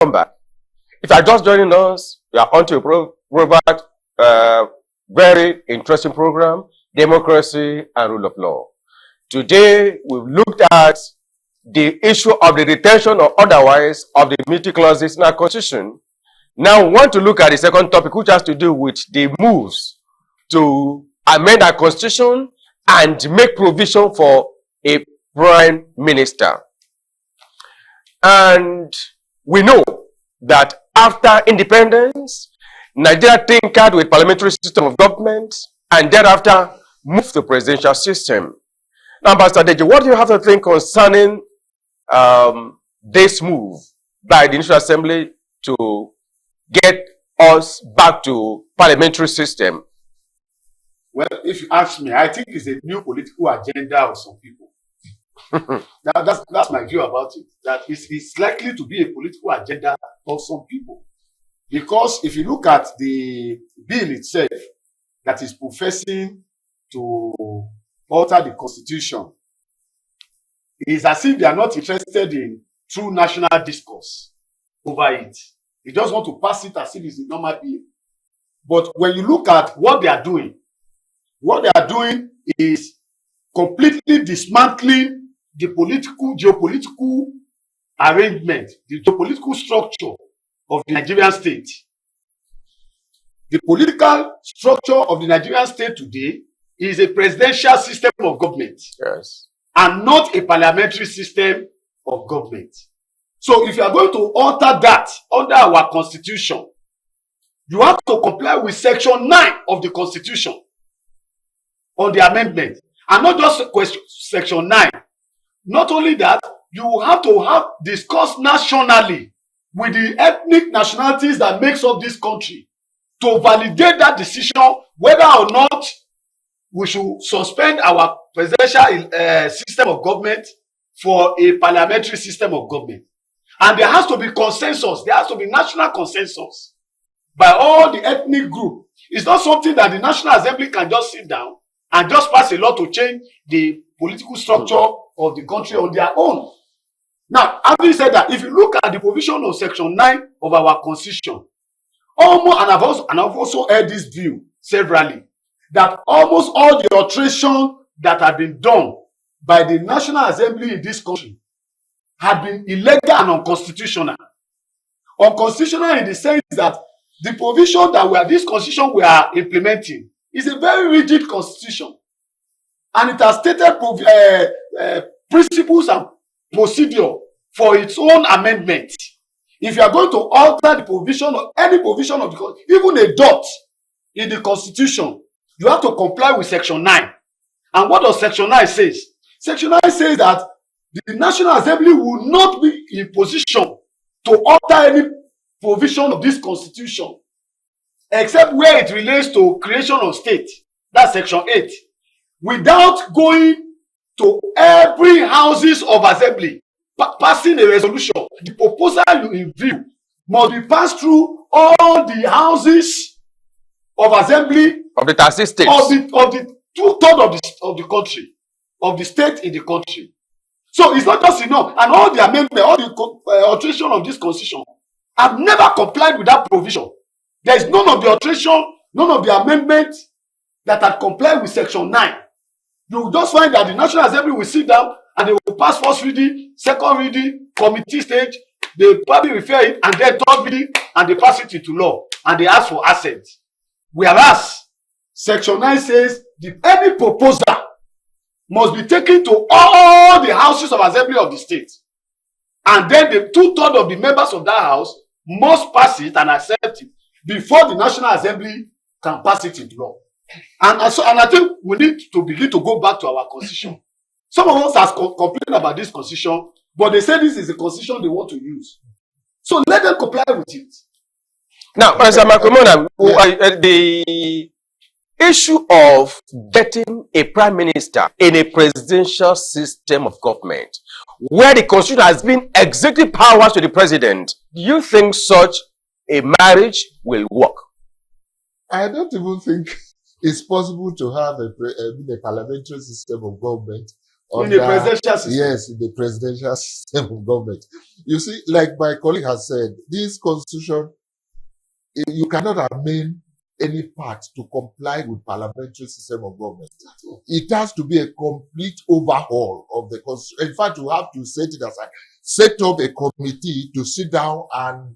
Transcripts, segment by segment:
welcome back. If you are just joining us, we are on to a very interesting program, Democracy and Rule of Law. Today, we've looked at the issue of the retention or otherwise of the immunity clauses in our Constitution. Now, we want to look at the second topic, which has to do with the moves to amend our Constitution and make provision for a Prime Minister. And we know that after independence, Nigeria tinkered with parliamentary system of government and thereafter moved to presidential system. Now, Pastor Deji, what do you have to think concerning this move by the National Assembly to get us back to parliamentary system? Well, if you ask me, I think it's a new political agenda of some people. That's my view about it. That it's likely to be a political agenda of some people. Because if you look at the bill itself that is professing to alter the Constitution, it is as if they are not interested in true national discourse over it. They just want to pass it as if it's a normal bill. But when you look at what they are doing is completely dismantling the geopolitical arrangement, the geopolitical structure of the Nigerian state. The political structure of the Nigerian state today is a presidential system of government. Yes. And not a parliamentary system of government. So if you are going to alter that under our Constitution, you have to comply with Section 9 of the Constitution on the amendment. And not just Section 9. Not only that, you have to have discussed nationally with the ethnic nationalities that makes up this country to validate that decision whether or not we should suspend our presidential system of government for a parliamentary system of government. And there has to be consensus. There has to be national consensus by all the ethnic groups. It's not something that the National Assembly can just sit down and just pass a law to change the political structure of the country on their own. Now, having said that, if you look at the provision of Section 9 of our Constitution, and I've also heard this view severally, that almost all the alterations that have been done by the National Assembly in this country have been illegal and unconstitutional. Unconstitutional in the sense that the provision that this constitution we are implementing is a very rigid constitution. And it has stated principles and procedure for its own amendment. If you are going to alter the provision of any provision of the Constitution, even a dot in the Constitution, you have to comply with Section 9. And what does Section 9 say? Section 9 says that the National Assembly will not be in position to alter any provision of this Constitution, except where it relates to creation of state. That's Section 8. Without going to every houses of assembly, passing a resolution. The proposal you in view must be passed through all the houses of assembly of the 36 states. Of the 2/3 of the country, of the state in the country. So it's not just enough. And all the amendment, all the alteration of this constitution have never complied with that provision. There is none of the alteration, none of the amendment that had complied with Section 9. You will just find that the National Assembly will sit down and they will pass first reading, second reading, committee stage, they probably refer it, and then third reading, and they pass it into law, and they ask for assent. Whereas Section 9 says any proposal must be taken to all the houses of assembly of the state. And then the 2/3 of the members of that house must pass it and accept it before the National Assembly can pass it into law. And I think we need to begin to go back to our constitution. Some of us have complained about this constitution, but they say this is a constitution they want to use. So let them comply with it. Now, Mr. Makomona, the issue of getting a prime minister in a presidential system of government, where the constitution has been executive powers to the president, do you think such a marriage will work? I don't even think it's possible to have a parliamentary system of government in the presidential system. Yes, in the presidential system of government. You see, like my colleague has said, this constitution, you cannot amend any part to comply with parliamentary system of government. It has to be a complete overhaul of the constitution. In fact, you have to set it aside, set up a committee to sit down and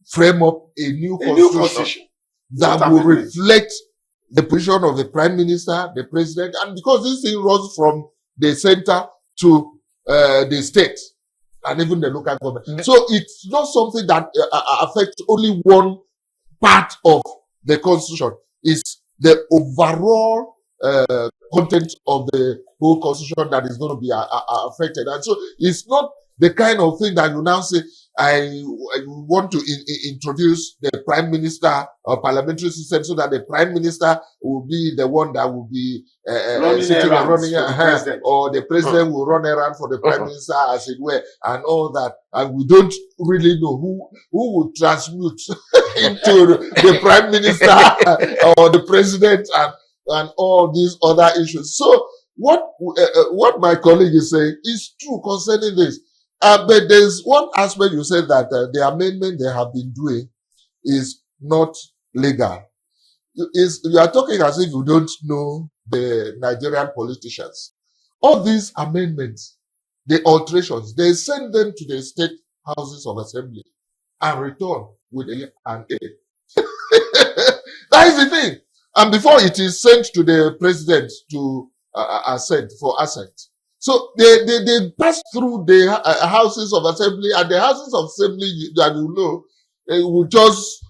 frame up a new constitution that will reflect the position of the prime minister, the president, and because this thing runs from the center to the state and even the local government. So it's not something that affects only one part of the constitution. It's the overall content of the whole constitution that is going to be affected. And so it's not the kind of thing that you now say, I want to introduce the prime minister or parliamentary system so that the prime minister will be the one that will be running or the president will run around for the prime minister, as it were, and all that. And we don't really know who will transmute into the prime minister or the president and all these other issues. So what my colleague is saying is true concerning this. But there's one aspect you said that the amendment they have been doing is not legal. You are talking as if you don't know the Nigerian politicians. All these amendments, the alterations, they send them to the state houses of assembly and return with an A. That is the thing. And before it is sent to the president to assent, for assent. So they pass through the houses of assembly, and the houses of assembly that you know will just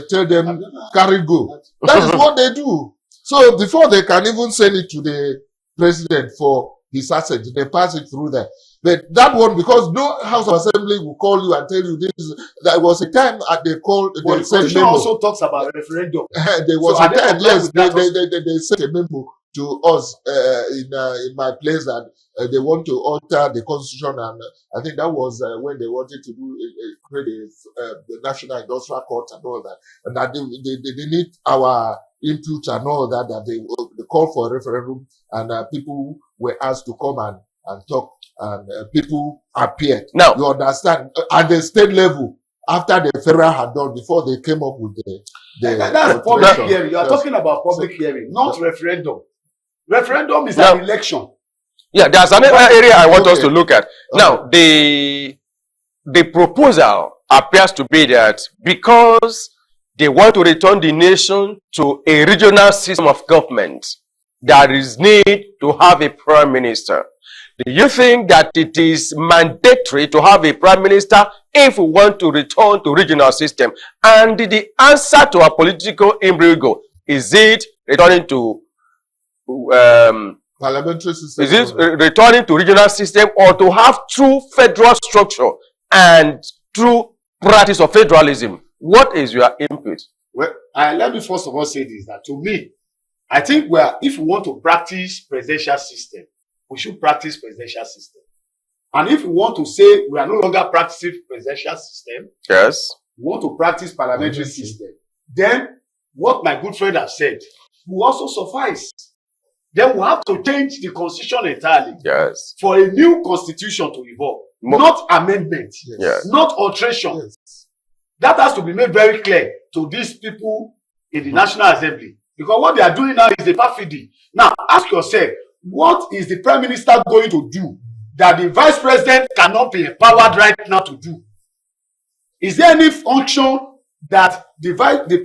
tell them carry go. That is what they do. So before they can even send it to the president for his assent, they pass it through there. But that one, because no house of assembly will call you and tell you this. There was a time they called. But the constitution also talks about referendum. There was a time, yes, they sent a memo to us in my place that they want to alter the constitution, and I think that was when they wanted to do create the National Industrial Court and all that, and that they need our input and all that. That they call for a referendum, and people were asked to come and talk, and people appeared. Now you understand at the state level. After the federal had done, before they came up with that's public hearing. You are talking about public hearing, not referendum. Referendum is an election. Yeah, there's another area I want us to look at. Now, the proposal appears to be that because they want to return the nation to a regional system of government, there is need to have a prime minister. Do you think that it is mandatory to have a prime minister if we want to return to regional system? And the answer to our political embargo, is it returning to parliamentary system? Is it returning to regional system, or to have true federal structure and true practice of federalism? What is your input? Well, let me first of all say this, that to me, I think if we want to practice presidential system, we should practice presidential system. And if we want to say we are no longer practicing presidential system, yes, we want to practice parliamentary system, then what my good friend has said will also suffice. Then we have to change the constitution entirely. Yes. For a new constitution to evolve. Not amendment. Yes. Not alteration. Yes. That has to be made very clear to these people in the National Assembly. Because what they are doing now is a perfidy. Now, ask yourself, what is the Prime Minister going to do that the Vice President cannot be empowered right now to do? Is there any function that the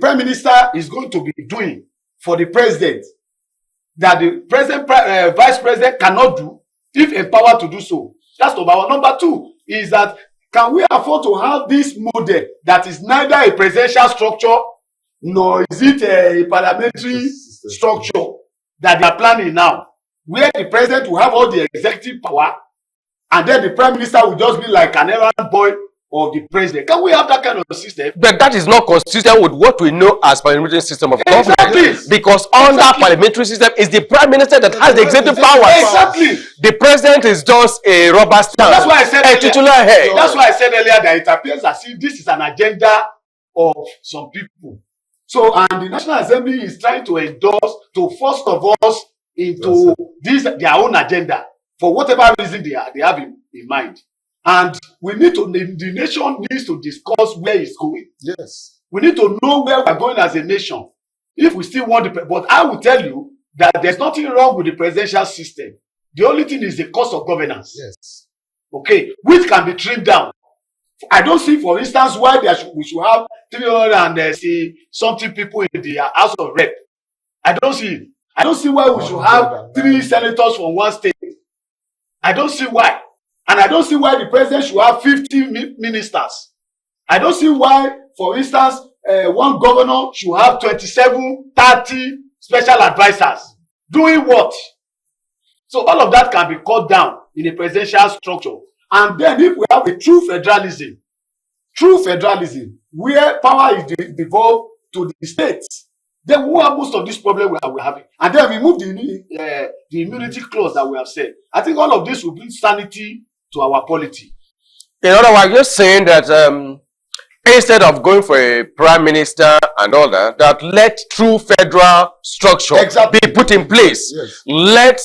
Prime Minister is going to be doing for the President that the Vice President cannot do if empowered to do so? That's number one. Number two is that, can we afford to have this model that is neither a presidential structure nor is it a parliamentary structure that they are planning now, where the president will have all the executive power and then the prime minister will just be like an errand boy of the president? Can we have that kind of system? But that is not consistent with what we know as parliamentary system of government. Exactly. Because under parliamentary system is the prime minister that has the executive powers. Exactly. The president is just a rubber stamp. That's why I said a titular head. That's why I said earlier that it appears as if this is an agenda of some people. So, and the National Assembly is trying to endorse, to force of us into this their own agenda. for whatever reason they have in mind. And we need to, the nation needs to discuss where it's going. Yes. We need to know where we're going as a nation. If we still want but I will tell you that there's nothing wrong with the presidential system. The only thing is the cost of governance. Yes. Okay, which can be trimmed down. I don't see, for instance, why we should have 360 something people in the House of Rep. I don't see. I don't see why we should have 3 senators from one state. I don't see why. And I don't see why the president should have 50 ministers. I don't see why, for instance, one governor should have 27, 30 special advisors. Doing what? So all of that can be cut down in a presidential structure. And then if we have a true federalism, where power is devolved to the states, then we will have most of this problem we're having. And then we move the immunity clause that we have said. I think all of this will bring sanity to our polity. In other words, you're saying that instead of going for a prime minister and all that, that let true federal structure be put in place. Yes. Let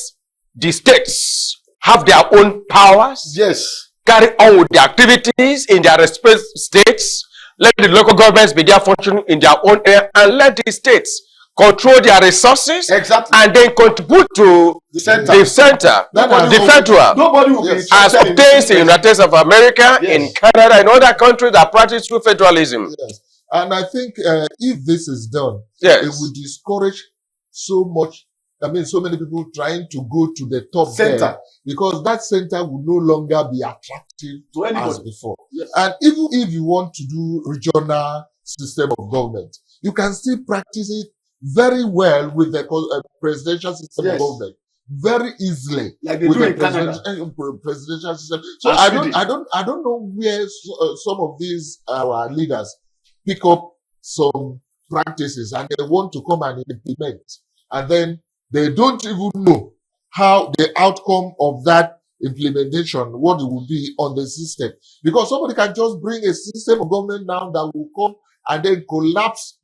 the states have their own powers. Yes. Carry on with the activities in their respective states. Let the local governments be there functioning in their own area, and let the states control their resources and then contribute to the center, the federal. Nobody will be as obtains in the United States of America, in Canada, and other countries that practice true federalism. Yes. And I think if this is done, yes, it will discourage so many people trying to go to the top center there, because that center will no longer be attractive to anybody as before. Yes. And even if you want to do regional system of government, you can still practice it very well with the presidential system of government, very easily, like they with do the in Canada. Presidential system. So I don't know where some of these our leaders pick up some practices and they want to come and implement, and then they don't even know how the outcome of that implementation, what it will be on the system. Because somebody can just bring a system of government now that will come and then collapse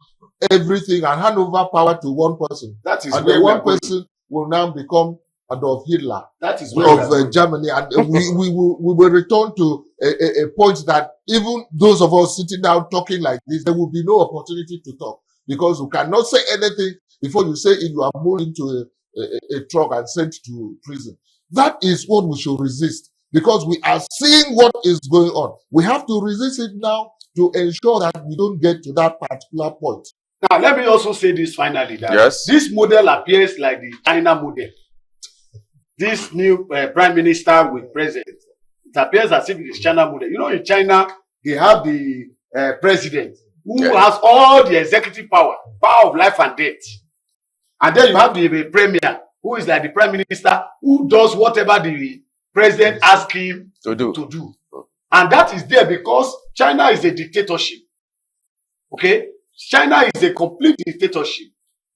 everything and hand over power to one person. That is and where the one person will now become Adolf Hitler that is where of Germany. And we will return to a point that even those of us sitting down talking like this, there will be no opportunity to talk, because you cannot say anything before you say it, you are moved into a truck and sent to prison. That is what we should resist, because we are seeing what is going on. We have to resist it now to ensure that we don't get to that particular point. Now, let me also say this finally, that yes, this model appears like the China model. This new prime minister with president, it appears as if it is China model. You know, in China, they have the president who has all the executive power of life and death. And then you have the premier, who is like the prime minister, who does whatever the president asks him to do. And that is there because China is a dictatorship. Okay? China is a complete dictatorship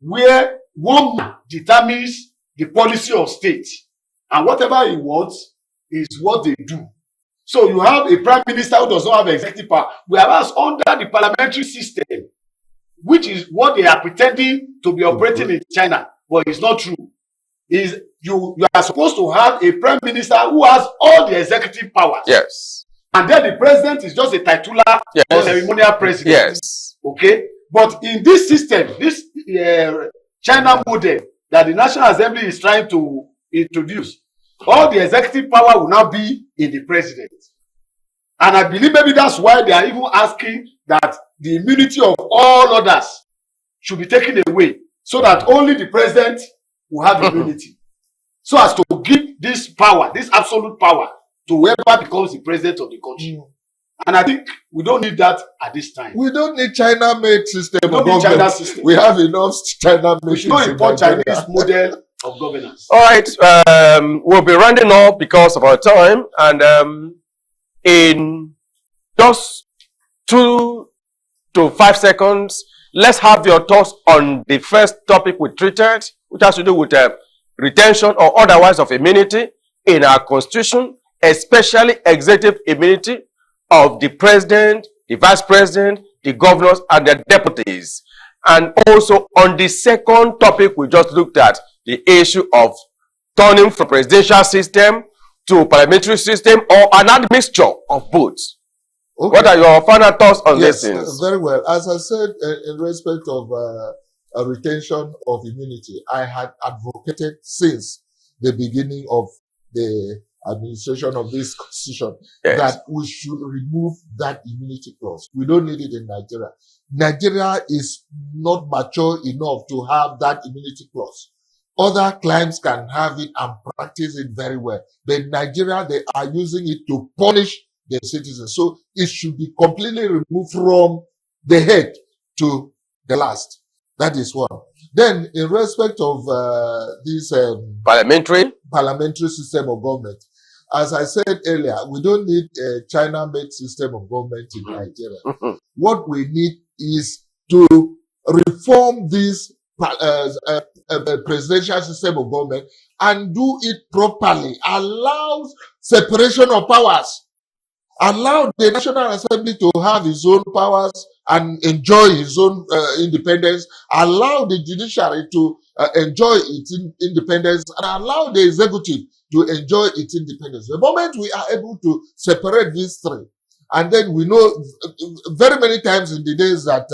where one man determines the policy of state. And whatever he wants is what they do. So you have a prime minister who does not have executive power. Whereas under the parliamentary system, which is what they are pretending to be operating in China, but it's not true, is you are supposed to have a prime minister who has all the executive powers. Yes. And then the president is just a titular or ceremonial president. Yes. Okay? But in this system, this China model that the National Assembly is trying to introduce, all the executive power will now be in the president. And I believe maybe that's why they are even asking that the immunity of all others should be taken away, so that only the president will have immunity. So as to give this power, this absolute power, to whoever becomes the president of the country. And I think we don't need that at this time. We don't need China-made system of government. China system. We have enough China-made system. We should not import Chinese model of governance. All right. We'll be rounding up because of our time. And in just 2 to 5 seconds, let's have your thoughts on the first topic we treated, which has to do with retention or otherwise of immunity in our constitution, especially executive immunity of the president, the vice president, the governors, and the deputies. And also on the second topic we just looked at, the issue of turning from presidential system to parliamentary system or an admixture of both? Okay. What are your final thoughts on Yes, these things? very well. As I said, in respect of a retention of immunity, I had advocated since the beginning of the administration of this constitution that we should remove that immunity clause. We don't need it in Nigeria. Nigeria is not mature enough to have that immunity clause. Other climes can have it and practice it very well. But in Nigeria, they are using it to punish their citizens. So it should be completely removed from the head to the last. That is one. Then, in respect of this parliamentary system of government, as I said earlier, we don't need a China-made system of government in Nigeria. What we need is to reform this presidential system of government and do it properly. Allow separation of powers. Allow the National Assembly to have its own powers and enjoy its own independence. Allow the judiciary to enjoy its independence and allow the executive to enjoy its independence. The moment we are able to separate these three, and then we know very many times in the days that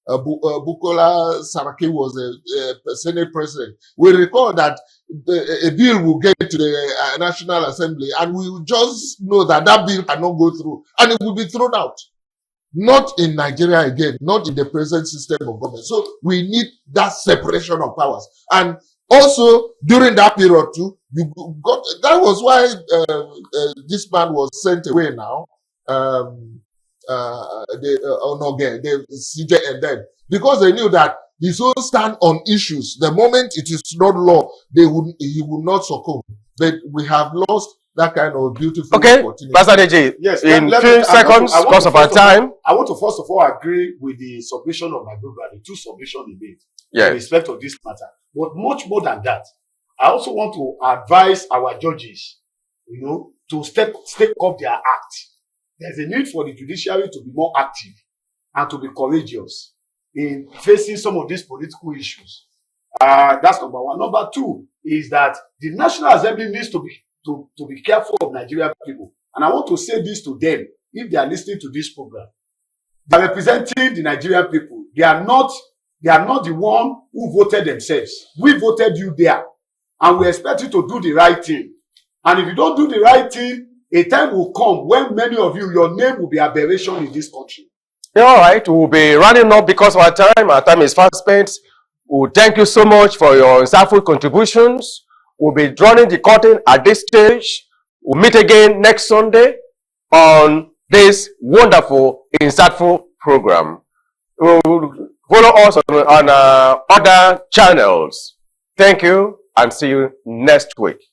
Bukola Saraki was a Senate president, we recall that a bill will get to the National Assembly and we will just know that that bill cannot go through and it will be thrown out. Not in Nigeria again, not in the present system of government. So we need that separation of powers. And also, during that period too, that was why this man was sent away now. The CJ and then, because they knew that his own stand on issues, the moment it is not law, he would not succumb. But we have lost that kind of beautiful opportunity. Pastor Deji, yes, in few seconds, because of our time. I want to first of all agree with the submission of my brother, the two submissions he made in respect of this matter. But much more than that, I also want to advise our judges, to step up their act. There's a need for the judiciary to be more active and to be courageous in facing some of these political issues. That's number one. Number two is that the National Assembly needs to be careful of Nigerian people. And I want to say this to them, if they are listening to this program. They are representing the Nigerian people. They are not the one who voted themselves. We voted you there. And we expect you to do the right thing. And if you don't do the right thing, a time will come when many of you, your name will be aberration in this country. Yeah, all right. We'll be running up because of our time. Our time is fast spent. We'll thank you so much for your insightful contributions. We'll be drawing the curtain at this stage. We'll meet again next Sunday on this wonderful, insightful program. We'll follow us on other channels. Thank you and see you next week.